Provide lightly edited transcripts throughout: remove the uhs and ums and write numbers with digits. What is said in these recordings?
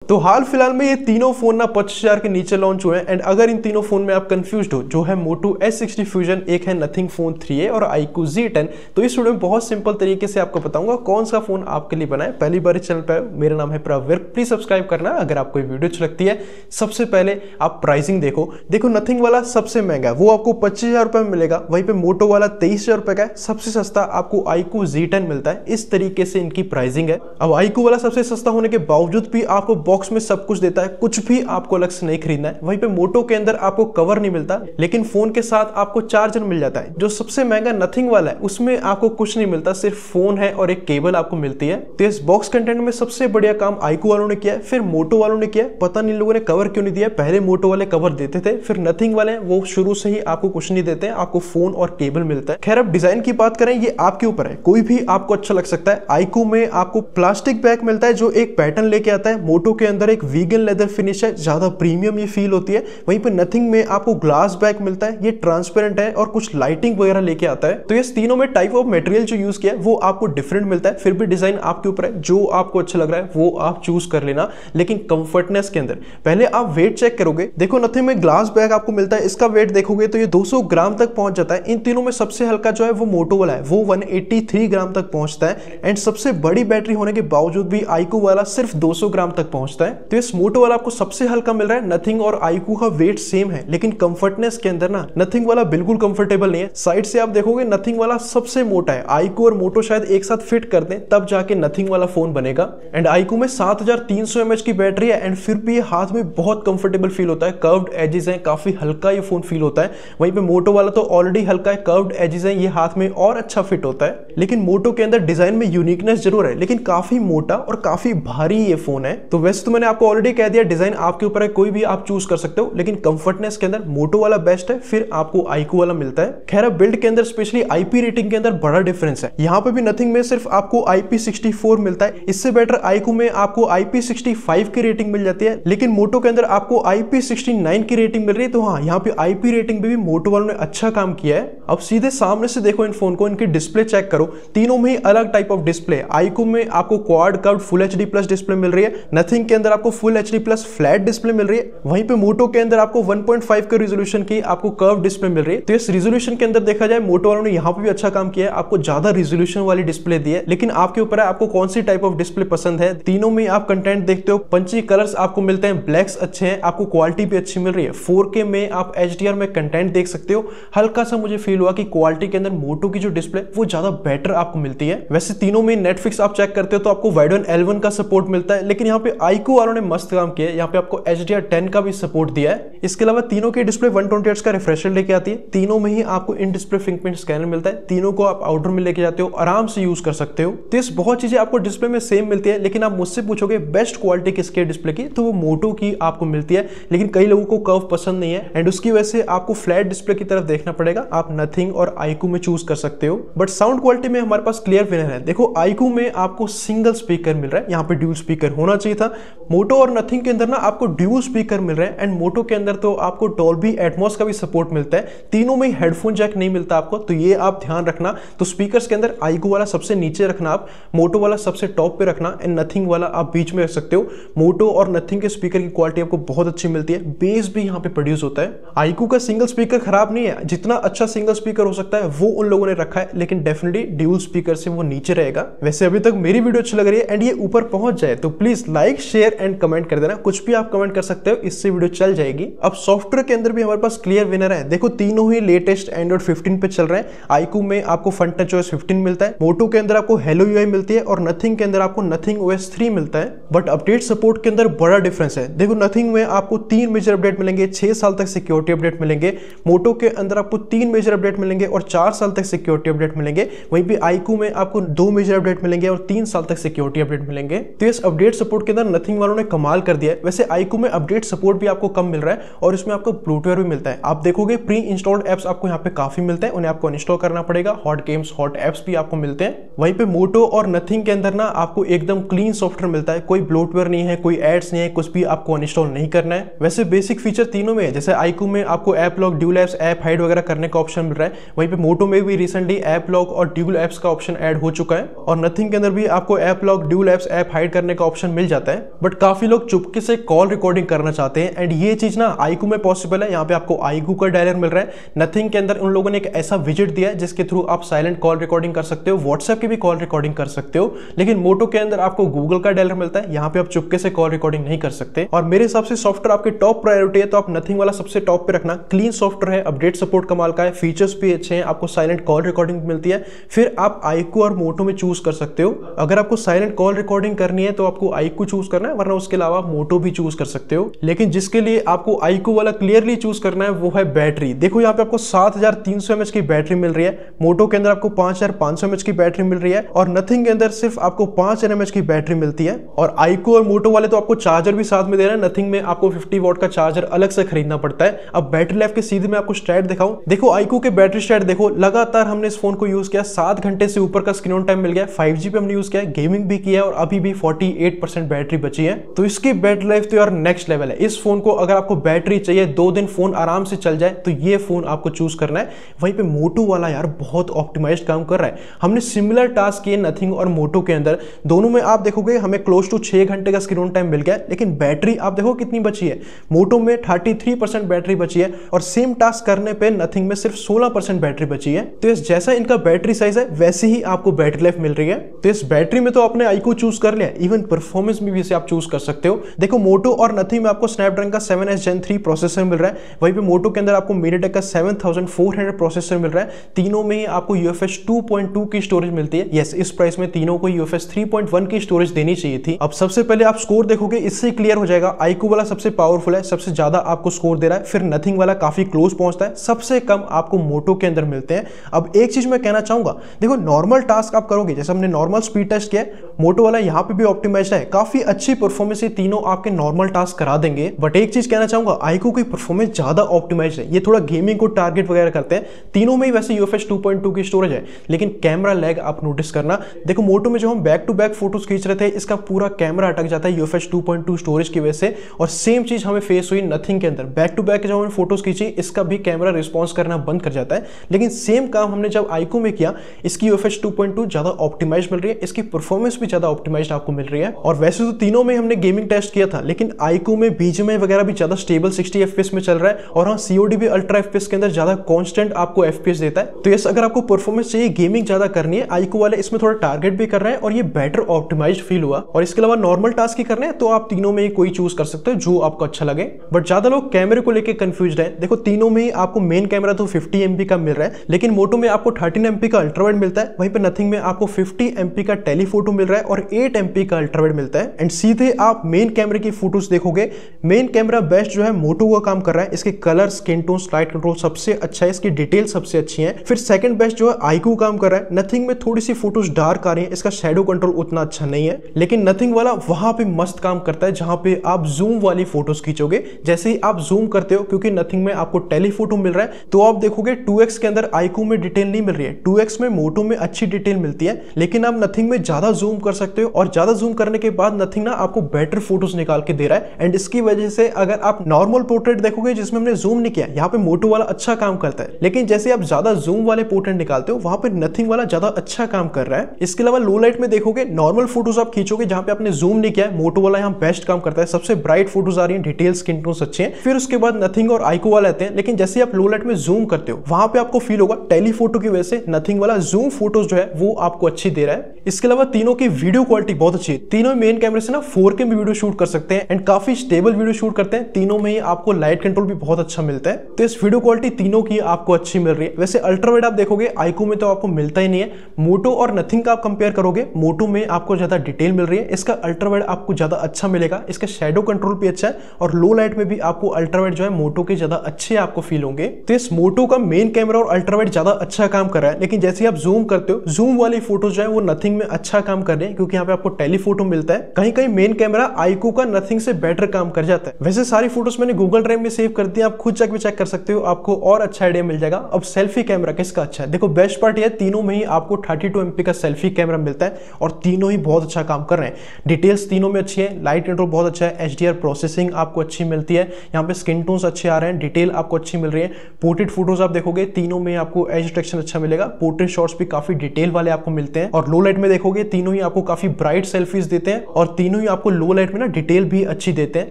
तो हाल फिलहाल में ये तीनों फोन ना 25,000 के नीचे लॉन्च हुए हैं। एंड अगर इन तीनों फोन में आप कंफ्यूज्ड हो, जो है मोटो S60 फ्यूजन, एक है नथिंग फोन 3a और iQOO Z10, तो इस वीडियो में बहुत सिंपल तरीके से आपको बताऊंगा कौन सा फोन आपके लिए बना है। पहली बार इस चैनल पे आए, मेरा नाम है प्रवीर, प्लीज सब्सक्राइब करना अगर आपको वीडियो अच्छी लगती है। सबसे पहले आप प्राइसिंग देखो नथिंग वाला सबसे महंगा वो आपको 25,000 रुपए में मिलेगा, वहीं पे मोटो वाला 23,000 रुपए का है। सबसे सस्ता आपको iQOO Z10 मिलता है। इस तरीके से इनकी प्राइसिंग है। अब iQOO वाला सबसे सस्ता होने के बावजूद भी आपको बॉक्स में सब कुछ देता है, कुछ भी आपको अलग से नहीं खरीदना है। वहीं पे मोटो के अंदर आपको कवर नहीं मिलता, लेकिन फोन के साथ आपको चार्जर मिल जाता है। जो सबसे महंगा नथिंग वाला है उसमें आपको कुछ नहीं मिलता, सिर्फ फोन है और एक केबल आपको मिलती है। तो इस बॉक्स कंटेंट में सबसे बढ़िया काम iQOO वालों ने किया है, फिर मोटो वालों ने किया है। पता नहीं लोगों ने कवर क्यों नहीं दिया। पहले मोटो वाले कवर देते थे, फिर नथिंग वाले वो शुरू से ही आपको कुछ नहीं देते हैं, आपको फोन और केबल मिलता है। खैर अब डिजाइन की बात करें, ये आपके ऊपर है, कोई भी आपको अच्छा लग सकता है। iQOO में आपको प्लास्टिक बैग मिलता है जो एक पैटर्न लेके आता है। मोटो के अंदर एक वीगन लेदर फिनिश है, ज्यादा प्रीमियम ये फील होती है। वहीं पे नथिंग में आपको ग्लास बैग मिलता है, ये ट्रांसपेरेंट है और कुछ लाइटिंग वगैरह लेके आता है। तो ये तीनों में टाइप ऑफ मटेरियल जो यूज किया है वो आपको डिफरेंट मिलता है। फिर भी डिजाइन आपके ऊपर है, जो आपको अच्छा लग रहा है वो आप चूज कर लेना। लेकिन कंफर्टनेस के अंदर पहले आप वेट चेक करोगे। देखो नथिंग में ग्लास बैग आपको मिलता है, इसका वेट देखोगे तो ये 200 ग्राम तक पहुंच जाता है। इन तीनों में सबसे हल्का जो है वो मोटो वाला है, वो 183 ग्राम तक पहुंचता है। एंड सबसे बड़ी बैटरी होने के बावजूद भी iQOO वाला सिर्फ 200 ग्राम तक पहुंचता है। तो इस मोटो वाला आपको सबसे हल्का मिल रहा है। नथिंग और iQOO का वेट सेम है, लेकिन कंफर्टनेस के अंदर ना नथिंग वाला बिल्कुल कंफर्टेबल नहीं है। साइड से आप देखोगे नथिंग वाला सबसे मोटा है। iQOO और मोटो शायद एक साथ फिट कर दें तब जाके नथिंग वाला फोन बनेगा। एंड iQOO में 7300 mAh की बैटरी है एंड फिर भी ये हाथ में बहुत कंफर्टेबल फील होता है। कर्व्ड एजेस हैं, काफी हल्का ये फोन फील होता है। वहीं पे मोटो वाला तो ऑलरेडी हल्का है, कर्व्ड एजेस हैं, ये हाथ में और अच्छा फिट होता है। लेकिन मोटो के अंदर डिजाइन में यूनिकनेस जरूर है, लेकिन काफी मोटा और काफी भारी ये फोन है। तो वैसे तो मैंने आपको ऑलरेडी कह दिया डिजाइन आपके ऊपर है, कोई भी आप चूज कर सकते हो, लेकिन कंफर्टनेस के अंदर मोटो वाला बेस्ट है, फिर आपको iQOO वाला मिलता है। खैर अब बिल्ड के अंदर स्पेशली IP रेटिंग के अंदर बड़ा डिफरेंस है। यहाँ पे भी नथिंग में सिर्फ आपको IP64 मिलता है, इससे बेटर iQOO में आपको IP65 की रेटिंग मिल जाती है। लेकिन मोटो के अंदर आपको IP69 की रेटिंग मिल रही है। तो हाँ, यहाँ पे IP रेटिंग भी मोटो वालों ने अच्छा काम किया है। अब सीधे सामने से देखो इन फोन को, इनकी डिस्प्ले चेक करो, तीनों में ही अलग टाइप ऑफ डिस्प्ले है। iQOO में आपको quad curved full HD plus display मिल रही है, नथिंग के अंदर आपको full HD plus flat display मिल रही है। वहीं पे मोटो के अंदर आपको 1.5 के रिजोल्यूशन की आपको कर्व डिस्प्ले मिल रही है। तो इस रिजोल्यूशन के अंदर देखा जाए मोटो वालों ने यहाँ पे भी अच्छा काम किया है, आपको ज्यादा रिजोल्यूशन वाली डिस्प्ले दी है। लेकिन आपके ऊपर है आपको कौन सी टाइप ऑफ डिस्प्ले पसंद है। तीनों में आप कंटेंट देखते हो, पंची कलर्स आपको मिलते हैं, ब्लैक्स अच्छे हैं, आपको क्वालिटी भी अच्छी मिल रही है। 4K में आप HDR में कंटेंट देख सकते हो। हल्का सा मुझे फील हुआ कि क्वालिटी के अंदर मोटो की जो डिस्प्ले वो ज्यादा बेटर आपको मिलती है। वैसे तीनों में नेटफ्लिक्स आप चेक करते हो तो आपको वाइड L1 का सपोर्ट मिलता है, लेकिन यहाँ पे iQOO वालों ने मस्त काम किया है, यहाँ पे आपको HDR10 का भी सपोर्ट दिया है। इसके अलावा तीनों की डिस्प्ले 120 Hz का रिफ्रेशर लेके आती है। तीनों में ही आपको इन डिस्प्ले फिंगरप्रिंट स्कैनर मिलता है। तीनों को आप आउटडोर में लेके जाते हो, आराम से यूज कर सकते हो। तो इस बहुत चीजें आपको डिस्प्ले में सेम मिलती है। लेकिन आप मुझसे पूछोगे बेस्ट क्वालिटी किसकी है डिस्प्ले की, तो वो मोटो की आपको मिलती है। लेकिन कई लोगों को कर्व पसंद नहीं है एंड उसकी वजह से आपको फ्लैट डिस्प्ले की तरफ देखना पड़ेगा। आप नथिंग और iQOO में चूज कर सकते हो। बट साउंड क्वालिटी में हमारे पास क्लियर विनर है। देखो iQOO में आपको सिंगल स्पीकर मिल रहा है, यहाँ पे ड्यूल स्पीकर होना चाहिए था। मोटो और नथिंग के अंदर ना आपको ड्यूल स्पीकर मिल रहे हैं एंड मोटो के अंदर तो आपको डॉल्बी एटमॉस का भी सपोर्ट मिलता है। तीनों में हेडफोन जैक नहीं मिलता आपको, तो ये आप ध्यान रखना। तो स्पीकर्स के अंदर iQOO वाला सबसे नीचे रखना, आप मोटो वाला सबसे टॉप पे रखना एंड नथिंग वाला आप बीच में रख सकते हो। मोटो और नथिंग के स्पीकर की क्वालिटी आपको बहुत अच्छी मिलती है, बेस भी यहाँ पे प्रोड्यूस होता है। iQOO का सिंगल स्पीकर खराब नहीं है, जितना अच्छा सिंगल स्पीकर हो सकता है वो उन लोगों ने रखा है, लेकिन डेफिनेटली ड्यूल स्पीकर से वो नीचे रहेगा। वैसे अभी तक मेरी वीडियो अच्छी लग रही है एंड ये ऊपर पहुंच जाए तो please like share and comment कर देना। कुछ भी आप कमेंट कर सकते हो, इससे वीडियो चल जाएगी। अब सॉफ्टवेयर के अंदर भी हमारे पास क्लियर विनर है। देखो तीनों ही लेटेस्ट एंड्रॉइड 15 पे चल रहे हैं। iQOO में आपको फन टच OS 15 मिलता है, मोटो के अंदर आपको हेलो UI मिलती है और नथिंग के अंदर आपको नथिंग OS 3 मिलता है। बट अपडेट सपोर्ट के अंदर बड़ा डिफरेंस है। देखो नथिंग में आपको 3 मेजर अपडेट मिलेंगे, 6 साल तक सिक्योरिटी अपडेट मिलेंगे। मोटो के अंदर आपको 3 मेजर अपडेट मिलेंगे और 4 साल तक सिक्योरिटी अपडेट मिलेंगे। वहीं पे iQOO में आपको 2 मेजर अपडेट मिलेंगे और 3 साल तक सिक्योरिटी अपडेट मिलेंगे। तो इस अपडेट सपोर्ट के अंदर नथिंग वालों ने कमाल कर दिया है। वैसे iQOO में अपडेट सपोर्ट भी आपको कम मिल रहा है और इसमें आपको ब्लूटूथ भी मिलता है। आप देखोगे प्री इंस्टॉल्ड एप्स आपको यहाँ पे काफी मिलते हैं, उन्हें आपको इंस्टॉल करना पड़ेगा। हॉट गेम्स, हॉट एप्स भी आपको मिलते हैं। वहीं पे मोटो और नथिंग के अंदर ना आपको एकदम क्लीन सॉफ्टवेयर मिलता है, कोई ब्लोटवेयर नहीं है, कोई एड्स नहीं है, कुछ भी आपको अनइंस्टॉल नहीं करना है। वैसे बेसिक फीचर तीनों में है, जैसे iQOO में आपको app lock, dual apps, app hide वगैरह करने का ऑप्शन मिल रहा है। वहीं पे मोटो में भी रिसेंटली ऐप लॉक और ड्यूल एप्स का ऑप्शन ऐड हो चुका है, और नथिंग के अंदर भी आपको app lock, dual apps, app hide करने का ऑप्शन मिल जाता है। बट काफी लोग चुपके से कॉल रिकॉर्डिंग करना चाहते हैं, एंड ये चीज ना iQOO में पॉसिबल है। यहाँ पे आपको iQOO का डायलर मिल रहा है। नथिंग के अंदर उन लोगों ने एक ऐसा विजेट दिया है जिसके थ्रू आप साइलेंट कॉल रिकॉर्डिंग कर सकते हो, व्हाट्सएप की भी कॉल रिकॉर्डिंग कर सकते हो। लेकिन मोटो के अंदर आपको गूगल का डायलर मिलता है, यहाँ पे आप चुपके से कॉल रिकॉर्डिंग नहीं कर सकते। और मेरे हिसाब से सॉफ्टवेयर आपकी टॉप प्रायोरिटी है तो आप नथिंग वाला सबसे टॉप पे रखना। क्लीन सॉफ्टवेयर है, अपडेट सपोर्ट कमाल का है, फीचर्स भी अच्छे हैं, आपको साइलेंट कॉल रिकॉर्डिंग मिलती है। फिर आप iQOO और मोटो में चूज कर सकते हो। अगर आपको साइलेंट कॉल रिकॉर्डिंग करनी है तो आपको iQOO चूज करना है, वरना उसके अलावा मोटो भी चूज कर सकते हो। लेकिन जिसके लिए आपको iQOO वाला क्लियरली चूज करना है वो है बैटरी। देखो यहाँ पे आपको 7300 mAh की बैटरी मिल रही है, मोटो के अंदर आपको 5500 mAh की बैटरी मिल रही है, और नथिंग के अंदर सिर्फ आपको 5000 mAh की बैटरी मिलती है। और iQOO और मोटो वाले तो आपको चार्जर भी साथ में दे रहे हैं, नथिंग में आपको 50 वॉट का चार्जर अलग से खरीदना पड़ता है। अब बैटरी लाइफ के सीधे मैं आपको स्टैट दिखाऊं, देखो iQOO के बैटरी स्टैट देखो, लगातार हमने इस फोन को यूज किया, 7 घंटे से ऊपर का स्क्रीन टाइम मिल गया, 5G पे हमने यूज किया, गेमिंग भी किया, और अभी भी 48% बैटरी बची है। तो इसकी बैटरी लाइफ तो यार नेक्स्ट लेवल है। इस फोन को अगर आपको बैटरी चाहिए 2 दिन फोन आराम से चल जाए तो ये फोन आपको चूज करना है। वहीं पे मोटो वाला यार बहुत ऑप्टिमाइज्ड काम कर रहा है। हमने सिमिलर टास्क किए नथिंग और मोटो के अंदर, दोनों में आप देखोगे हमें क्लोज टू 6 घंटे का स्क्रीन टाइम मिल गया, लेकिन बैटरी आप देखो कितनी बची है। मोटो में 33% बैटरी बची है, और सेम टास्क करने पे नथिंग में सिर्फ 16% बैटरी बची है। तो इस जैसा इनका बैटरी साइज है वैसे ही आपको बैटरी लाइफ मिल रही है। तो इस बैटरी में तो आपने iQOO चूज कर लिया, इवन परफॉर्मेंस में भी इसे आप चूज कर सकते हो। देखो मोटो और नथिंग में आपको स्नैपड्रैगन का 7S Gen 3 प्रोसेसर मिल रहा है, वहीं पे मोटो के अंदर आपको MediaTek का 7400 प्रोसेसर मिल रहा है। तीनों में ही आपको UFS 2.2 की स्टोरेज मिलती है। यस, इस प्राइस में तीनों को UFS 3.1 की स्टोरेज देनी चाहिए थी। अब सबसे पहले आप स्कोर देखोगे, इससे क्लियर हो जाएगा iQOO वाला सबसे पावरफुल है, सबसे ज्यादा आपको स्कोर दे रहा है, फिर नथिंग वाला काफी क्लोज पहुंचता है, सबसे कम आपको मोटो के अंदर मिलते हैं। अब एक चीज मैं कहना चाहूंगा, देखो नॉर्मल टास्क आप करोगे, जैसे हमने नॉर्मल स्पीड टेस्ट किया, मोटो वाला यहाँ पे भी ऑप्टिमाइज्ड है, काफी अच्छी परफॉर्मेंस है, तीनों आपके नॉर्मल टास्क करा देंगे। बट एक चीज कहना चाहूंगा, iQOO की परफॉर्मेंस ज्यादा ऑप्टिमाइज्ड है, ये थोड़ा गेमिंग को टारगेट वगैरह करते हैं। तीनों में ही वैसे UFS 2.2 की स्टोरेज है, लेकिन कैमरा लैग आप नोटिस करना। देखो मोटो में जो हम बैक टू बैक फोटोज खींच रहे थे, इसका पूरा कैमरा अटक जाता है UFS 2.2 स्टोरेज की वजह से, और सेम चीज हमें फेस हुई नथिंग के अंदर। बैक टू बैक जब हमने फोटोज खींची, इसका भी कैमरा रिस्पॉन्स करना बंद कर जाता है। लेकिन सेम काम हमने जब iQOO में किया, इसकी UFS 2.2 ज्यादा ऑप्टिमाइज्ड मिल रही है, इसकी परफॉर्मेंस भी ज्यादा ऑप्टिमाइज्ड आपको मिल रही है। और वैसे तो तीनों में हमने गेमिंग टेस्ट किया था, लेकिन iQOO में BGMI वगैरह भी ज्यादा स्टेबल 60 FPS में चल रहा है, और हाँ COD भी अल्ट्रा FPS के अंदर ज्यादा कांस्टेंट आपको FPS देता है। तो यस, अगर आपको परफॉर्मेंस चाहिए, गेमिंग ज्यादा करनी है, iQOO वाले इसमें थोड़ा टारगेट भी कर रहे हैं, और ये बेटर ऑप्टिमाइज्ड फील हुआ। और इसके अलावा नॉर्मल टास्क ही करने हैं तो आप तीनों में ही कोई चूज कर सकते हो जो आपको अच्छा लगे। बट ज्यादा लोग कैमरे को लेकर कंफ्यूज्ड है। देखो तीनों में ही आपको मेन कैमरा तो 50 MP का मिल रहा है, लेकिन मोटो में आपको 13 MP का अल्ट्रावाइड मिलता है, वहीं पे नथिंग में आपको 50 MP का टेलीफोटो मिल रहा है और 8 MP का अल्ट्रावाइड मिलता है। एंड सीधे आप मेन कैमरे की फोटोज देखोगे, मेन कैमरा बेस्ट जो है मोटो का काम कर रहा है, इसके colour, skin tone, light control सबसे अच्छा है, इसकी डिटेल सबसे अच्छी है। फिर सेकंड बेस्ट जो है iQOO काम कर रहा है, नथिंग में थोड़ी सी फोटोज डार्क आ रही है, इसका शैडो कंट्रोल उतना अच्छा नहीं है, लेकिन नथिंग वाला वहां पे मस्त काम करता है जहां पे आप जूम वाली फोटोज खींचोगे। जैसे ही आप जूम करते हो, क्योंकि नथिंग में आपको टेलीफोटो मिल रहा है, तो आप देखोगे 2x के अंदर iQOO में डिटेल नहीं मिल रही है, 2x में मोटो में अच्छी डिटेल मिलती है, लेकिन आप नथिंग में ज्यादा जूम कर सकते हो, और ज्यादा जूम करने के बाद नथिंग ना आपको बेटर फोटोज निकाल के दे रहा है। एंड इसकी वजह से अगर आप नॉर्मल पोर्ट्रेट देखोगे जिसमें हमने जूम नहीं किया, यहाँ पे मोटो वाला अच्छा काम करता है, लेकिन जैसे आप ज्यादा जूम वाले पोर्ट्रेट निकालते हो, वहां पे नथिंग वाला ज्यादा अच्छा काम कर रहा है। इसके अलावा लो लाइट में देखोगे, नॉर्मल फोटोज आप खींचोगे जहां पे आपने जूम नहीं किया है, मोटो वाला यहाँ बेस्ट काम करता है, सबसे ब्राइट फोटोज आ रही है, डिटेल, स्किन टोन्स अच्छे हैं। फिर उसके बाद नथिंग और iQOO वाले आते हैं, लेकिन जैसे आप लो लाइट में जूम करते हो, वहां पे आपको फील होगा टेलीफोटो की वजह से नथिंग वाला जूम फोटोज जो है वो आपको अच्छी दे रहा है। इसके अलावा तीनों की वीडियो क्वालिटी बहुत अच्छी है, तीनों मेन कैमरे से ना 4K में वीडियो शूट कर सकते हैं, एंड काफी स्टेबल वीडियो शूट करते हैं। तीनों में ही आपको लाइट कंट्रोल भी बहुत अच्छा मिलता है, तो इस वीडियो क्वालिटी तीनों की आपको अच्छी मिल रही है। वैसे अल्ट्रावाइड आप देखोगे iQOO में तो आपको मिलता ही नहीं है, मोटो और नथिंग का आप कंपेयर करोगे, मोटो में आपको ज्यादा डिटेल मिल रही है, इसका अल्ट्रावाइड आपको ज्यादा अच्छा मिलेगा, इसका शैडो कंट्रोल भी अच्छा है, और लो लाइट में भी आपको अल्ट्रावाइड जो है मोटो के ज्यादा अच्छे आपको फील होंगे। तो इस मोटो का मेन कैमरा और अल्ट्रावाइड ज्यादा अच्छा काम कर रहा है, लेकिन जैसे आप जूम करते हो, जूम वाली फोटो जो है वो नथिंग में अच्छा काम कर रहे हैं, क्योंकि यहाँ पे आपको टेलीफोटो मिलता है। कहीं कहीं मेन कैमरा iQOO का नथिंग से बेटर काम कर जाता है। वैसे सारी फोटोज मैंने गूगल ड्राइव में सेव कर दिया, आप खुद जाके चेक कर सकते हो, आपको और अच्छा आइडिया मिल जाएगा। अब सेल्फी कैमरा किसका अच्छा है, देखो बेस्ट पार्ट ये तीनों में ही आपको 32 MP का सेल्फी कैमरा मिलता है और तीनों ही बहुत अच्छा काम कर रहे हैं। डिटेल्स तीनों में अच्छी है, लाइट कंट्रोल बहुत अच्छा है, HDR प्रोसेसिंग आपको अच्छी मिलती है, यहाँ पे स्किन टोन्स अच्छे आ रहे हैं, डिटेल आपको अच्छी मिल रही है। पोर्ट्रेट फोटोज आप देखोगे तीनों में आपको एज डिटेक्शन अच्छा मिलेगा, पोर्ट्रेट शॉट्स भी काफी डिटेल वाले आपको मिलते हैं। और लो लाइट में देखोगे तीनों ही आपको काफी ब्राइट सेल्फीज देते हैं और तीनों ही आपको लो लाइट में ना डिटेल भी अच्छी देते हैं।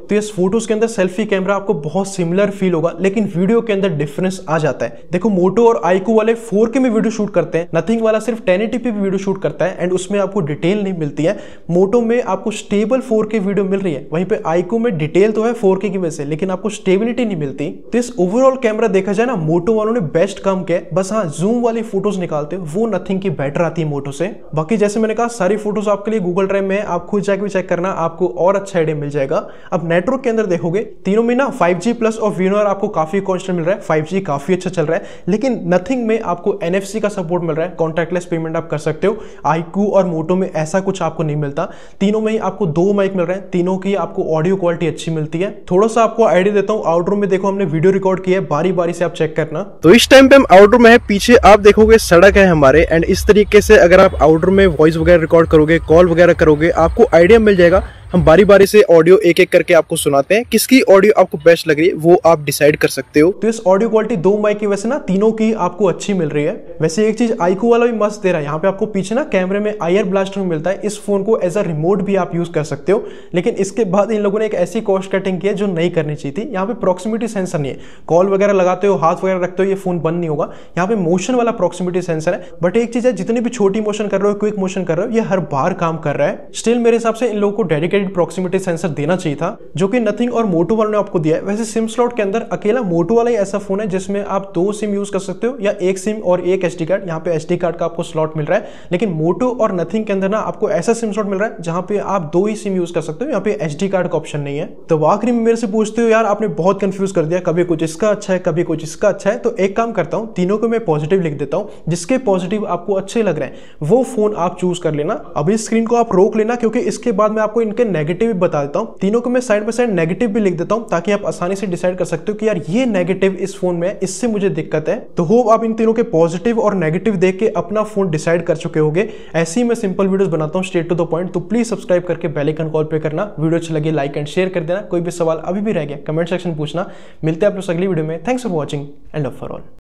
तो इस फोटोज के अंदर सेल्फी कैमरा आपको बहुत सिमिलर फील होगा, लेकिन वीडियो के अंदर डिफरेंस आ जाता है। देखो मोटो और आईक्यू वाले 4K में वीडियो शूट करते हैं, नथिंग वाला सिर्फ 1080p पे वीडियो शूट करता है एंड उसमें आपको डिटेल नहीं मिलती है। मोटो में आपको स्टेबल 4K वीडियो मिल रही है, वहीं पे आईक्यू में डिटेल तो है 4K की वजह से, लेकिन आपको स्टेबिलिटी नहीं मिलती। तो इस ओवरऑल कैमरा देखा जाए ना मोटो वालों ने बेस्ट काम किया, बस हाँ जूम वाली फोटोज निकालते हो वो नथिंग की बेटर आती है मोटो से। बाकी जैसे मैंने कहा सारी फोटोज आपके लिए गूगल ड्राइव में, आप खुद जाके भी चेक करना, आपको और अच्छा आइडिया मिल जाएगा। अब नेटवर्क के अंदर देखोगे तीनों में ना 5G प्लस और VNR आपको काफी कॉन्स्टेंट मिल रहा है, 5G काफी अच्छा चल रहा है, लेकिन नथिंग में आपको NFC का सपोर्ट मिल रहा है, कॉन्टैक्टलेस पेमेंट आप कर सकते हो। आईक्यू और मोटो में ऐसा कुछ आपको नहीं मिलता। तीनों में ही आपको 2 माइक मिल रहे हैं, तीनों की आपको ऑडियो क्वालिटी अच्छी मिलती है। थोड़ा सा आपको आइडिया देता हूँ, आउटडोर में देखो हमने वीडियो रिकॉर्ड किया है, बारी बारी से आप चेक करना। तो इस टाइम पे हम आउटडोर में है, पीछे आप देखोगे सड़क है हमारे, एंड इस तरीके से अगर आप आउटडोर में वॉइस वगैरह रिकॉर्ड करोगे, कॉल वगैरह करोगे, आपको आइडिया मिल जाएगा। हम बारी बारी से ऑडियो एक एक करके आपको सुनाते हैं, किसकी ऑडियो आपको बेस्ट लग रही है वो आप डिसाइड कर सकते हो। तो इस ऑडियो क्वालिटी 2 माइक की वजह से ना तीनों की आपको अच्छी मिल रही है। वैसे एक चीज आईक्यू वाला भी मस्त दे रहा है, यहाँ पे आपको पीछे ना कैमरे में IR ब्लास्टर मिलता है, इस फोन को एज अ रिमोट भी आप यूज कर सकते हो। लेकिन इसके बाद इन लोगों ने एक ऐसी कॉस्ट कटिंग की है जो नहीं करनी चाहिए थी। यहाँ पे प्रॉक्सिमिटी सेंसर नहीं है, कॉल वगैरह लगाते हो, हाथ वगैरह रखते हो, ये फोन बंद नहीं होगा। यहाँ पे मोशन वाला प्रॉक्सिमिटी सेंसर है, बट एक चीज है जितनी भी छोटी मोशन कर रहे हो, क्विक मोशन कर रहे हो, ये हर बार काम कर रहा है। स्टिल मेरे हिसाब से इन लोगों को डेडिकेटेड प्रॉक्सिमिटी सेंसर देना चाहिए था, जो कि नथिंग और मोटो वालों ने आपको दिया है। वैसे सिम स्लॉट के अंदर अकेला मोटो वाला ही ऐसा फोन है जिसमें आप 2 सिम यूज कर सकते हो, या 1 सिम और 1 SD कार्ड। यहाँ पे SD कार्ड का आपको स्लॉट मिल रहा है, लेकिन मोटो और नथिंग के अंदर ना आपको ऐसा सिम स्लॉट मिल रहा है जहां पे आप 2 ही सिम यूज कर सकते हो, यहाँ पे SD कार्ड का ऑप्शन नहीं है। तो आखिरी में मेरे से पूछते हो यार आपने बहुत कंफ्यूज कर दिया, कभी कुछ इसका अच्छा है, कभी कुछ इसका अच्छा है। तो एक काम करता हूँ, तीनों को मैं पॉजिटिव लिख देता हूँ, जिसके पॉजिटिव आपको अच्छे लग रहे हैं वो फोन आप चूज कर लेना। अभी स्क्रीन को आप रोक लेना, क्योंकि इसके बाद मैं आपको इनके नेगेटिव बता देता हूँ। तीनों को मैं साइड बाय साइड नेगेटिव भी लिख देता हूं, ताकि आप आसानी से डिसाइड कर सकते हो कि यार ये नेगेटिव इस फोन में है, इससे मुझे दिक्कत है। तो होप आप इन तीनों के पॉजिटिव और नेगेटिव देख के अपना फोन डिसाइड कर चुके होंगे। ऐसी मैं सिंपल वीडियोस बनाता हूं स्ट्रेट टू द पॉइंट, तो प्लीज सब्सक्राइब करके बेल आइकन कॉल पे करना। वीडियो अच्छी लगे लाइक एंड शेयर कर देना। कोई भी सवाल अभी भी रह गया कमेंट सेक्शन पूछना। मिलते हैं आप लोग अगली वीडियो में। Thanks for watching and love for all.